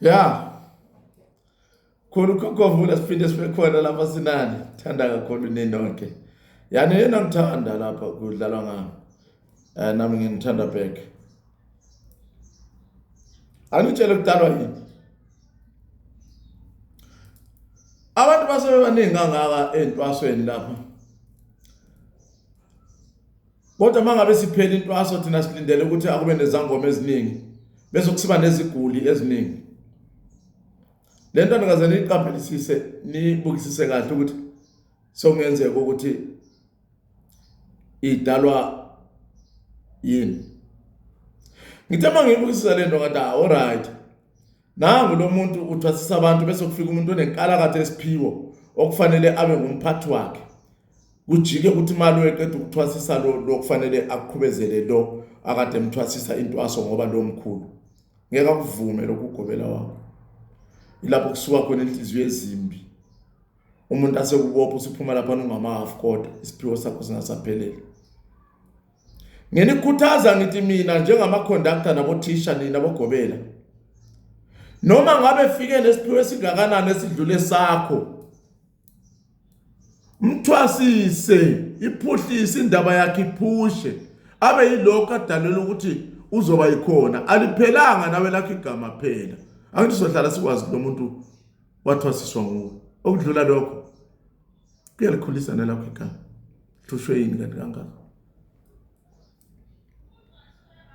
Ya, khona ukhokovula siphinde sibe khona lapha sinani. Thanda kakhulu ninonke. Yani yena ngithanda lapha kudlalwa ngami. Nami ngithanda back. Angitshela kudalwa yini? Abantu basebebaningi kangaka entwasweni lapha. Kodwa mangabe siphela intwaso thina silindele ukuthi akube nezangoma eziningi bese kusiba neziguli eziningi. Lento nikaze niqaphelisise nibukisise kahle ukuthi sokungenzeka ukuthi idalwa yini. Ngithe mangibukisisa lento ngathi alright. Nangu lo muntu uthwasisa abantu bese kufika umuntu onenkalakatha esiphiwo okufanele abe ngumphathi wakhe. Kujike ukuthi imali weqeda ukuthwasisa lo kufanele akuqhubezele lo akade emthwasisa intwaso ngoba lo mkhulu. Ngeke akuvume lokugobela wakho. Ilapho kusuka khona inhliziyo ezimbi. Umuntu asekubopha usiphuma lapha ungama half kodwa isiphiwo sakho singasaphelele. Ngenikhuthaza ngithi mina njengama conductor nabo thisha nina bogobela. Noma ngabe fike nesiphiwo esingakanani esidlule sakho. Mthwasise, iphuhlise indaba yakhe iphushe. Abe yilokho adalelwe ukuthi uzoba yikhona. Aliphelanga nawe lakhe igama phela. Angithi sohlala sikwazi lo muntu wathwasiswa nguwe. Okudlula lokho kuyalikhulisa nalakho igama. Thushwe yini kanti kangaka?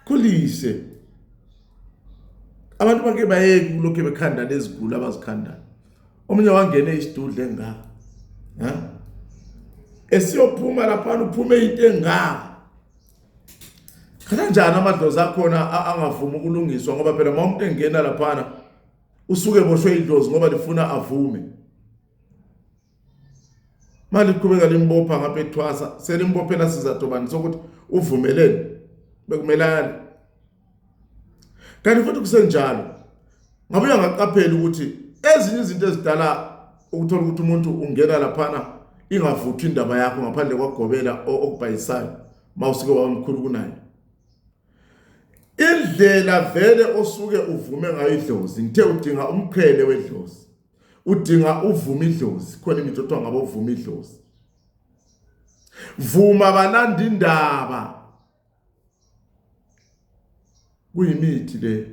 Kulise. Abantu bake bayeke lokho bekhanda lezigula abazikhanda. Omunye wangena isidudle engaka. Esiyophuma lapha uphume into engaka. Kanjani amadlozi akhona angavuma ukulungiswa ngoba phela umuntu engena lapha usuke boshwe idlozi ngoba lifuna avume. Mali qhubeka limbopha ngapha ethwasa selimbophela sizatobani sokuthi uvumelene bekumelana. Kanti futhi kusenjalo ngabuya ngaqaphela ukuthi ezinye izinto ezidala ukuthola ukuthi umuntu ungena lapha ingavuthi indaba yakho ngaphandle kwagobela okubhayisayo mawusuke wamkhulu kunayo. Indlela vele osuke uvume ngayo idlozi ngithe udinga umqhele wedlozi. Udinga uvuma idlozi khona imitotho ngabo uvuma idlozi. Vuma balanda indaba. Kuyimithi le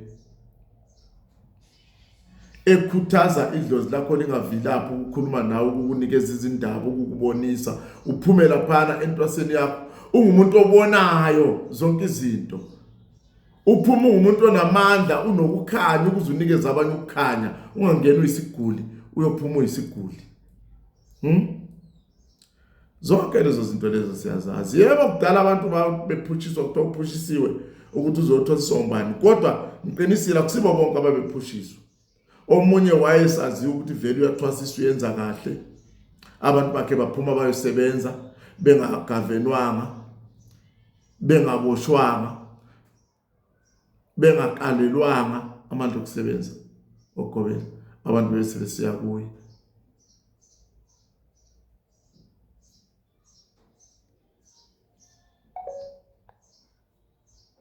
ekhuthaza idlozi lakho lingavilaphi ukukhuluma nawe ukukunikeza izindaba ukukubonisa uphumela phana entwaseni yakho ungumuntu obonayo zonke izinto. Uphuma ungumuntu onamandla unokukhanya ukuzunikeza abanye ukukhanya ungangena uyisiguli uyophuma uyisiguli. Zonke lezo zinto lezo siyazazi. Yebo kudala abantu bephutshiswa kuthiwa uphushisiwe ukuthi uzothwasiswa umbani kodwa ngiqinisile akusibo bonke ababephutshiswa. Omunye wayesaziwa ukuthi vele uyathwasiswa uyenza kahle. Abantu bakhe baphuma bayosebenza bengagavenwanga bengaboshwanga bengakalelwanga amandla okusebenza okugobela abantu bese besiya kuye.